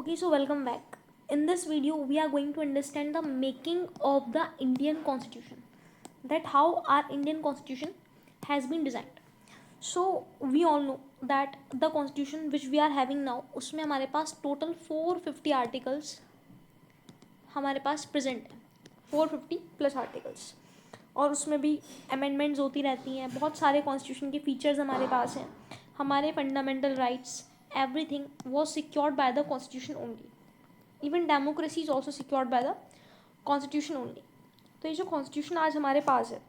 Okay, so welcome back. In this video, we are going to understand the making of the Indian Constitution. That how our Indian Constitution has been designed. So we all know that the Constitution which we are having now, उसमें हमारे पास total 450 articles हमारे पास present है. 450 plus articles. और उसमें भी amendments होती रहती हैं. बहुत सारे कॉन्स्टिट्यूशन के फीचर्स हमारे पास हैं. हमारे fundamental rights everything was secured by the constitution only. Even democracy is also secured by the constitution only. तो ये जो constitution आज हमारे पास है,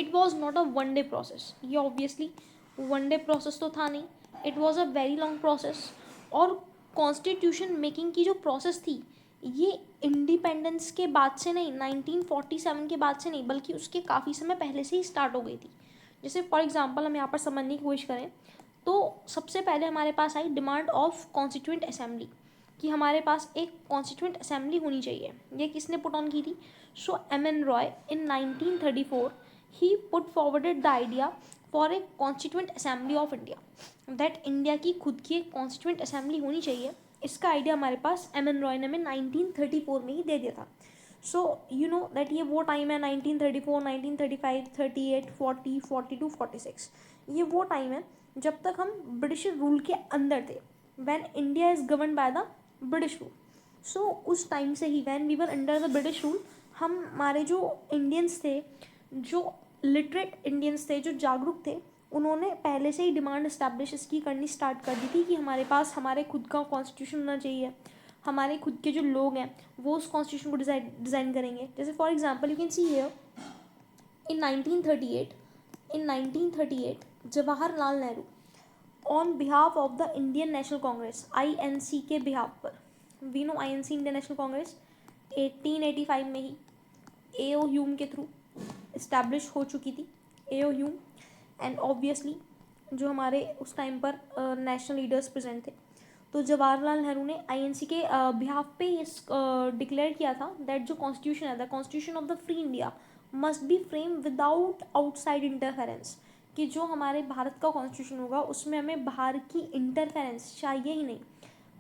it was not a one day process. ये obviously one day process तो था नहीं. It was a very long process. और constitution making की जो process थी, ये इंडिपेंडेंस के बाद से नहीं, 1947 के बाद से नहीं, बल्कि उसके काफ़ी समय पहले से ही स्टार्ट हो गई थी. जैसे फॉर एग्जांपल हम यहाँ पर समझने की कोशिश करें तो सबसे पहले हमारे पास आई डिमांड ऑफ कॉन्स्टिट्यूएंट असेंबली कि हमारे पास एक कॉन्स्टिट्यूएंट असेंबली होनी चाहिए. ये किसने पुट ऑन की थी? So M N. Roy in 1934 he put forwarded the idea for a constituent assembly of India. That India की खुद की एक कॉन्स्टिट्यूएंट असेंबली होनी चाहिए. इसका आइडिया हमारे पास एम.एन. रॉय ने हमें 1934 में ही दे दिया था. सो यू नो दैट ये वो टाइम है 1934, 1935, 38, 40, 42, 46. ये वो टाइम है जब तक हम ब्रिटिश रूल के अंदर थे. When India is govern by the British rule. So उस टाइम से ही when we were under the British rule, हमारे जो इंडियंस थे, जो लिटरेट इंडियंस थे, जो जागरूक थे, उन्होंने पहले से ही डिमांड इस्टेब्लिश इसकी करनी स्टार्ट कर दी थी कि हमारे पास हमारे खुद का कॉन्स्टिट्यूशन होना चाहिए. हमारे खुद के जो लोग हैं वो उस कॉन्स्टिट्यूशन को डिज़ाइन करेंगे. जैसे for example you can see here in 1938 Jawaharlal Nehru on behalf of the Indian National Congress INC के बिहाफ पर, we know INC Indian National Congress 1885 में ही AO ह्यूम के थ्रू इस्टेब्लिश हो चुकी थी. AO ह्यूम एंड ऑब्वियसली जो हमारे उस टाइम पर नेशनल लीडर्स प्रेजेंट थे. तो जवाहरलाल नेहरू ने INC के बिहाफ पे डिक्लेयर किया था दैट जो कॉन्स्टिट्यूशन है, the constitution of the free India must be frame without outside interference. कि जो हमारे भारत का कॉन्स्टिट्यूशन होगा उसमें हमें बाहर की इंटरफेरेंस चाहिए ही नहीं.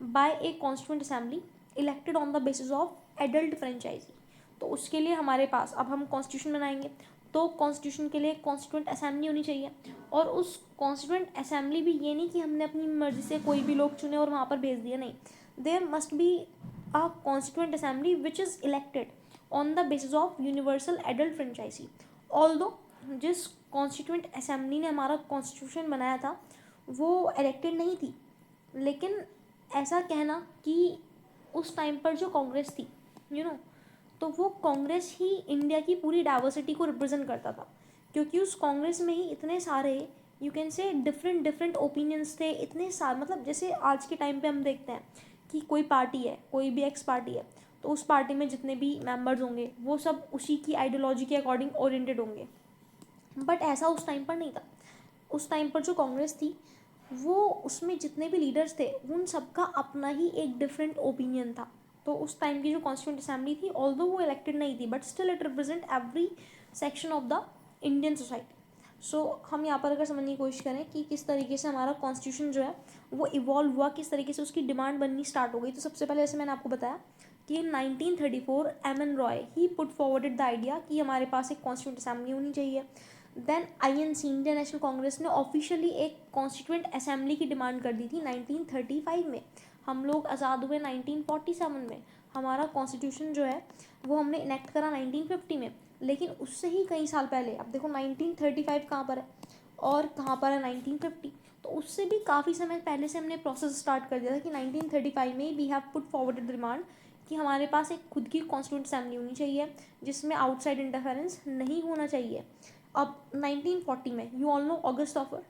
By a constituent assembly elected on the basis of adult franchise. तो उसके लिए हमारे पास अब हम कॉन्स्टिट्यूशन बनाएंगे तो कॉन्स्टिट्यूशन के लिए कॉन्स्टिट्यूएंट असेंबली होनी चाहिए. और उस कॉन्स्टिट्यूएंट असेंबली भी ये नहीं कि हमने अपनी मर्जी से कोई भी लोग चुने और वहाँ पर भेज दिया. नहीं, there must be a constituent assembly which is elected on the basis of universal adult franchise. Although जिस कॉन्स्टिट्यूएंट असेंबली ने हमारा कॉन्स्टिट्यूशन बनाया था वो इलेक्टेड नहीं थी, लेकिन ऐसा कहना कि उस टाइम पर जो कांग्रेस थी तो वो कांग्रेस ही इंडिया की पूरी डाइवर्सिटी को रिप्रेजेंट करता था. क्योंकि उस कांग्रेस में ही इतने सारे you can say different opinions थे. इतने सारे मतलब जैसे आज के टाइम पे हम देखते हैं कि कोई पार्टी है, कोई भी एक्स पार्टी है, तो उस पार्टी में जितने भी मेम्बर्स होंगे वो सब उसी की आइडियोलॉजी के अकॉर्डिंग ओरिएंटेड होंगे. बट ऐसा उस टाइम पर नहीं था. उस टाइम पर जो कांग्रेस थी वो उसमें जितने भी लीडर्स थे उन सबका अपना ही एक डिफरेंट ओपिनियन था. तो उस टाइम की जो कॉन्स्टिट्यूएंट असेंबली थी ऑल्दो वो इलेक्टेड नहीं थी but still it represent every section of the Indian society. So हम यहाँ पर अगर समझने की कोशिश करें कि किस तरीके से हमारा कॉन्स्टिट्यूशन जो है वो इवॉल्व हुआ, किस तरीके से उसकी डिमांड बननी स्टार्ट हो गई. तो सबसे पहले जैसे मैंने आपको बताया कि in 1934 M N. Roy he put forwarded the idea कि हमारे पास एक कॉन्स्टिट्यूएंट असेंबली होनी चाहिए. Then INC Indian National Congress ने ऑफिशियली एक कॉन्स्टिट्यूएंट असेंबली की डिमांड कर दी थी 1935 में. हम लोग आज़ाद हुए 1947 में. हमारा कॉन्स्टिट्यूशन जो है वो हमने इनेक्ट करा 1950 में. लेकिन उससे ही कई साल पहले, अब देखो 1935 कहाँ पर है और कहाँ पर है 1950. तो उससे भी काफ़ी समय पहले से हमने प्रोसेस स्टार्ट कर दिया था कि 1935 में we have put forwarded the demand कि हमारे पास एक खुद की कॉन्स्टिट्यूएंट असेंबली होनी चाहिए जिसमें आउटसाइड इंटरफेरेंस नहीं होना चाहिए. अब 1940 में you all know August offer.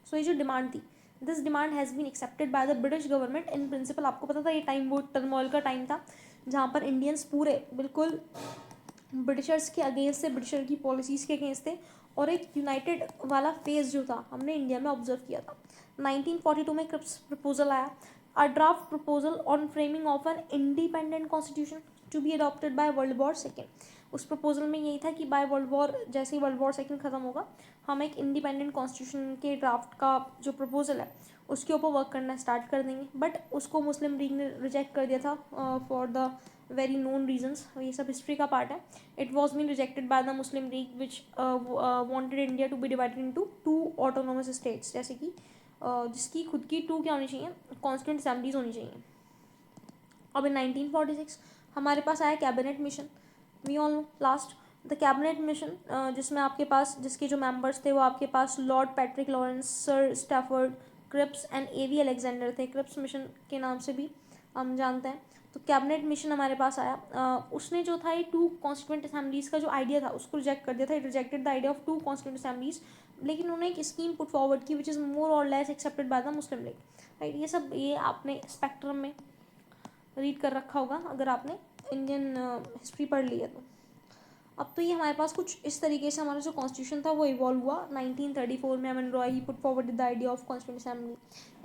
So ये जो डिमांड थी, this demand has been accepted by the British government in principle. आपको पता था ये टाइम वो टर्मोइल का टाइम था जहाँ पर इंडियंस पूरे बिल्कुल ब्रिटिशर्स के अगेंस्ट थे, ब्रिटिशर की पॉलिसीज़ के अगेंस्ट थे. और एक यूनाइटेड वाला फेज जो था हमने इंडिया में ऑब्जर्व किया था. 1942 में प्रपोजल आया, a draft proposal on framing of an independent constitution to be adopted by world war second. उस प्रपोजल में यही था कि बाय वर्ल्ड वॉर, जैसे ही वर्ल्ड वॉर सेकेंड ख़त्म होगा, हम एक इंडिपेंडेंट कॉन्स्टिट्यूशन के ड्राफ्ट का जो प्रपोजल है उसके ऊपर वर्क करना स्टार्ट कर देंगे, बट उसको मुस्लिम लीग ने रिजेक्ट कर दिया था for the very known reasons, ये सब हिस्ट्री का पार्ट है. It was been rejected by the Muslim League which wanted India to be divided into 2 autonomous states, जैसे कि जिसकी खुद की 2 क्या होनी चाहिए, कॉन्स्टिट्यूंट असेंबलीज होनी चाहिए. अब इन 1946 हमारे पास आया cabinet mission. We all know last the cabinet mission, जिसमें आपके पास जिसके जो मेंबर्स थे वो आपके पास Lord Patrick Lawrence, Sir Stafford Cripps and A V Alexander थे. क्रिप्स मिशन के नाम से भी हम जानते हैं. तो कैबिनेट मिशन हमारे पास आया. उसने जो था ये 2 कॉन्स्टिट्यूंट असेंबलीज का जो आइडिया था उसको रिजेक्ट कर दिया था. It rejected the idea of 2 constituent assemblies, लेकिन उन्होंने एक स्कीम पुट फॉरवर्ड की विच इज़ मोर और less accepted by the Muslim league. Right, ये सब ये आपने स्पेक्ट्रम में रीड कर रखा होगा अगर आपने इंडियन हिस्ट्री पढ़ ली है तो. अब तो ये हमारे पास कुछ इस तरीके से हमारा जो कॉन्स्टिट्यूशन था वो इवॉल्व हुआ. 1934 में M N Roy he put forward the idea of constituent assembly.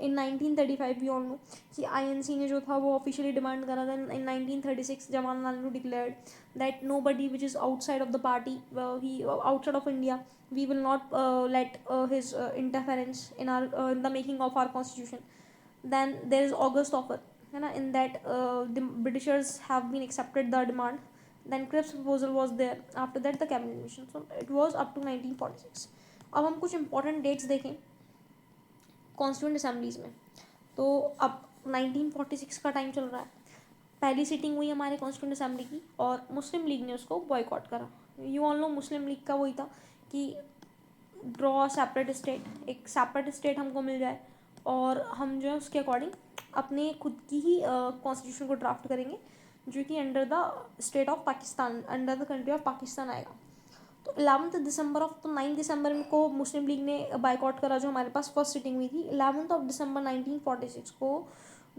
In 1935 we all know कि आईएनसी ने जो था वो ऑफिशियली डिमांड करा था. In 1936 Jawaharlal Nehru declared that nobody which is outside of the party, outside of India, we will not let his interference in the making of our constitution. Then there is August offer, है ना, in that the Britishers have been accepted the demand. Then Cripps proposal was there. After that the cabinet mission. So it was up to 1946. अब हम कुछ important dates देखें constituent assemblies में. तो अब 1946 का टाइम चल रहा है. पहली सीटिंग हुई हमारे कॉन्स्टिट्यूंट असेंबली की और मुस्लिम लीग ने उसको बॉयकॉट करा. You all no Muslim league का वही था कि ड्रॉ सेपरेट स्टेट, एक सेपरेट स्टेट हमको मिल जाए और हम जो है उसके अकॉर्डिंग अपने खुद की ही कॉन्स्टिट्यूशन को ड्राफ्ट करेंगे जो कि under the state of Pakistan, under the country of Pakistan आएगा. तो 11 दिसंबर ऑफ, तो 9 दिसंबर को मुस्लिम लीग ने बाइकआउट करा जो हमारे पास फर्स्ट सिटिंग हुई थी. 11 दिसंबर 1946 को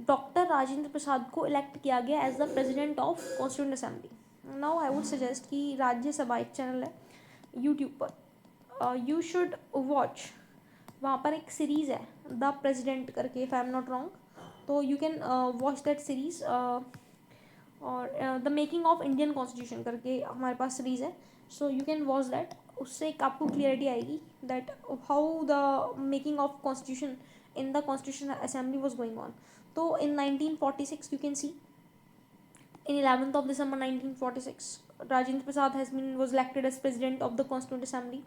डॉक्टर राजेंद्र प्रसाद को इलेक्ट किया गया as the president of constituent assembly. Now I would suggest कि राज्यसभा एक चैनल है यूट्यूब पर, यू शुड वॉच. वहाँ पर एक सीरीज़ है द प्रेजिडेंट करके, if I am not wrong, तो you can watch that series. और the making of Indian constitution करके हमारे पास सीरीज़ है. So you can watch that. उससे एक आपको क्लियरिटी आएगी that how the making of constitution in the constitution assembly was going on. तो in 1946 you can see in 11th of December 1946 Rajendra Prasad was elected as president of the Constituent Assembly.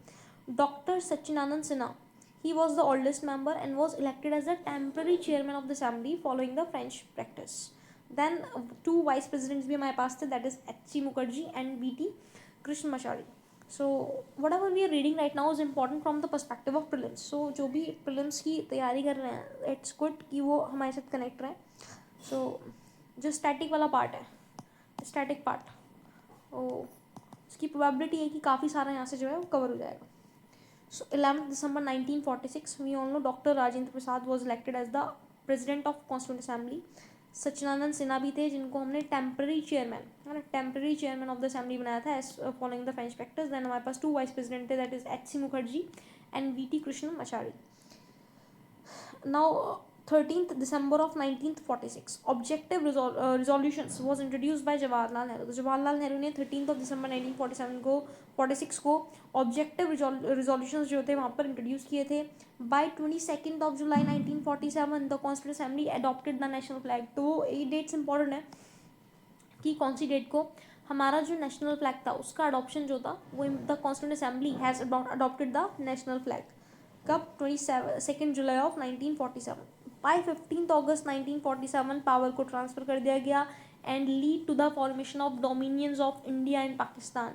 Dr. Sachinanand Sinha, he was the oldest member and was elected as the temporary chairman of the assembly following the French practice. Then 2 vice presidents भी हमारे पास थे, that is H.C. Mukherjee and B.T. Krishnamacharya. So whatever we are reading right now is important from the perspective of prelims. So जो भी prelims की तैयारी कर रहे हैं it's good कि वो हमारे साथ connect रहें. So जो static वाला पार्ट है, स्टैटिक पार्ट, ओ इसकी प्रोबेबिलिटी है कि काफ़ी सारा यहाँ से जो है वो कवर हो जाएगा. So 11 December 1946 we all know doctor Rajendra Prasad was elected as the president of constituent assembly. Sachchidananda Sinha भी थे जिनको हमने टेम्पररी चेयरमैन, है ना, temporary chairman of the assembly बनाया था as following the French practice. Then हमारे पास 2 वाइस प्रेसिडेंट थे, that is H.C. Mukherjee and B.T. Krishnamachari. Now 13th December of 1946 objective resolutions was introduced by Jawaharlal Nehru. तो जवाहरलाल नेहरू ने 13th of December 1947 को 46 को objective resolutions जो थे वहाँ पर इंट्रोड्यूस किए थे. By 22nd of July 1947 the constituent assembly adopted the national flag. तो ये डेट्स इंपॉर्टेंट है कि कौन सी डेट को हमारा जो नेशनल फ्लैग था उसका अडॉप्शन जो था वो the constituent assembly has adopted the national flag. कब? 22nd July of 1947. By 15th August 1947 power को ट्रांसफ़र कर दिया गया and lead to the formation of dominions of India and Pakistan.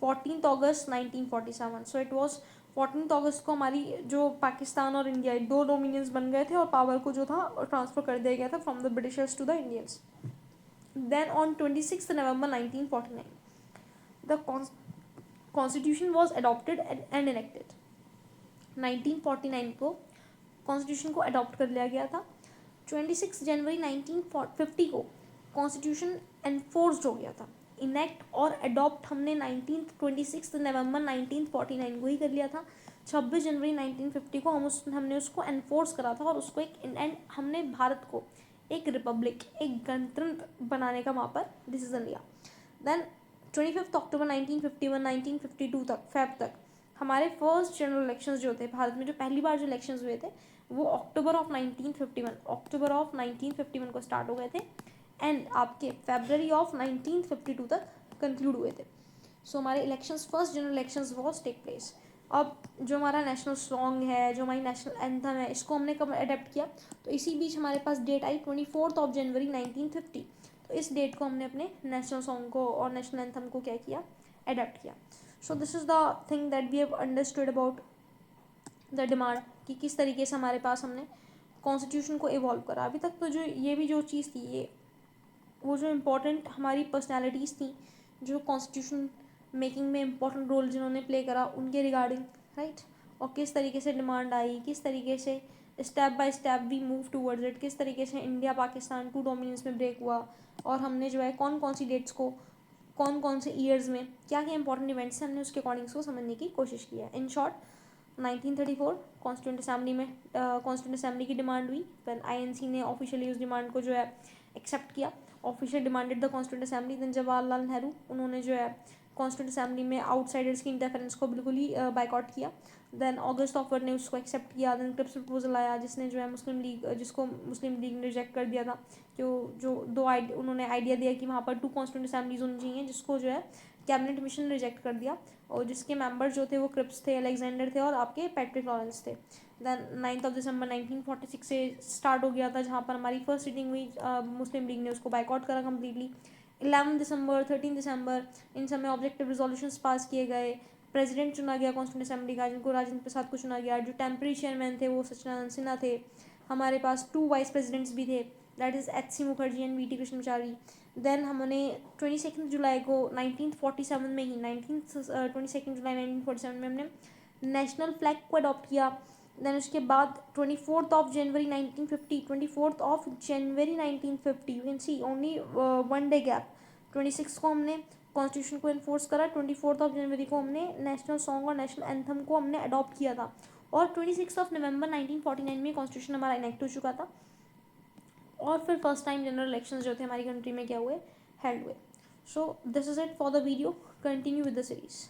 14th August 1947. So it was 14th August को हमारी जो पाकिस्तान और India 2 dominions बन गए थे और पावर को जो था ट्रांसफ़र कर दिया गया था from the britishers to the Indians. Then on 26th November 1949, the Constitution was adopted and enacted. 1949 को कॉन्स्टिट्यूशन को अडॉप्ट कर लिया गया था. 26 जनवरी 1950 को कॉन्स्टिट्यूशन एनफोर्स्ड हो गया था. इनेक्ट और अडॉप्ट हमने 26 नवंबर 1949 को ही कर लिया था. 26 जनवरी 1950 को हमने उसको एनफोर्स करा था और उसको एंड हमने भारत को एक रिपब्लिक, एक गणतंत्र बनाने का वहाँ पर डिसीजन लिया. देन 25 अक्टूबर 1951 1952 तक फेब तक हमारे फर्स्ट जनरल इलेक्शंस जो थे भारत में, जो पहली बार जो इलेक्शंस हुए थे वो अक्टूबर ऑफ 1951 को स्टार्ट हो गए थे एंड आपके फरवरी ऑफ 1952 तक कंक्लूड हुए थे. सो हमारे elections, first general elections was take place. अब जो हमारा नेशनल सॉन्ग है, जो हमारी नेशनल एंथम है, इसको हमने कब अडेप्ट किया? तो इसी बीच हमारे पास डेट आई 24 जनवरी 1950. तो इस डेट को हमने अपने नेशनल सॉन्ग को और नेशनल एंथम को क्या किया? अडेप्ट किया. So this is the thing that we have understood about the demand, कि किस तरीके से हमारे पास हमने कॉन्स्टिट्यूशन को इवॉल्व करा. अभी तक तो जो ये भी जो चीज़ थी, ये वो जो इम्पोर्टेंट हमारी पर्सनैलिटीज़ थी जो कॉन्स्टिट्यूशन मेकिंग में इम्पोर्टेंट रोल जिन्होंने प्ले करा, उनके रिगार्डिंग, राइट. और किस तरीके से डिमांड आई, किस तरीके से step by step we move towards it, किस तरीके से इंडिया पाकिस्तान टू डोमिनेंस में ब्रेक हुआ, और हमने जो है कौन कौन सी डेट्स को, कौन कौन से ईयर्स में क्या क्या इंपॉर्टेंट इवेंट्स हैं, हमने उसके अकॉर्डिंग उसको समझने की कोशिश की है. इन शॉर्ट, 1934 कॉन्स्टिट्यूंट असेंबली में कॉन्स्टिट्यूंट असेंबली की डिमांड हुई. देन आईएनसी ने ऑफिशियली उस डिमांड को जो है एक्सेप्ट किया, official demanded the constituent assembly. Then Jawaharlal Nehru, उन्होंने जो है कॉन्स्टिट्यूंट असेंबली में आउटसाइडर्स की इंटरफेरेंस को बिल्कुल ही बाइकआउट किया. देन ऑगस्ट ऑफर ने उसको एक्सेप्ट किया. देन क्रिप्स प्रपोजल आया, जिसने जो है मुस्लिम लीग, जिसको मुस्लिम लीग ने रिजेक्ट कर दिया था. जो दो उन्होंने आइडिया दिया कि वहाँ पर 2 कॉन्स्टिट्यूंट असेंबलीज होनी चाहिए, जिसको जो है कैबिनेट मिशन ने रिजेक्ट कर दिया, और जिसके मेंबर्स जो थे वो क्रिप्स थे, अलेक्जेंडर थे, और आपके पैट्रिक लॉरेंस थे. देन 9 दिसंबर 1946 से स्टार्ट हो गया था, जहाँ पर हमारी फर्स्ट रीडिंग हुई. मुस्लिम लीग ने उसको बाइकआउट करा कम्प्लीटली. 11 दिसंबर, 13 दिसंबर, इन सब में ऑब्जेक्टिव रिजोल्यूशंस पास किए गए. प्रेसिडेंट चुना गया कॉन्स्टिट्यूंट असेंबली का, जिनको राजेंद्र प्रसाद को चुना गया. जो टेम्पररी चेयरमैन थे वो सच्चिदानंद सिन्हा थे. हमारे पास 2 वाइस प्रेसिडेंट्स भी थे, that is H C. Mukherjee and V T. Krishnamachari. Then हमने 22 जुलाई को 1947 में ही 22 जुलाई 1947 में हमने नेशनल फ्लैग को अडॉप्ट किया. देन उसके बाद 24 जनवरी 1950 you can C only 1 day gap. 26 को हमने कॉन्स्टिट्यूशन को इन्फोर्स करा. 24 जनवरी को हमने नेशनल सॉन्ग और नेशनल एंथम को हमने अडॉप्ट किया था, और 26 नवंबर 1949 में कॉन्स्टिट्यूशन हमारा इनेक्ट हो चुका था. और फिर फर्स्ट टाइम जनरल इलेक्शंस जो थे हमारी कंट्री में क्या हुए? हेल्ड हुए. So this is it for the video. Continue with the series.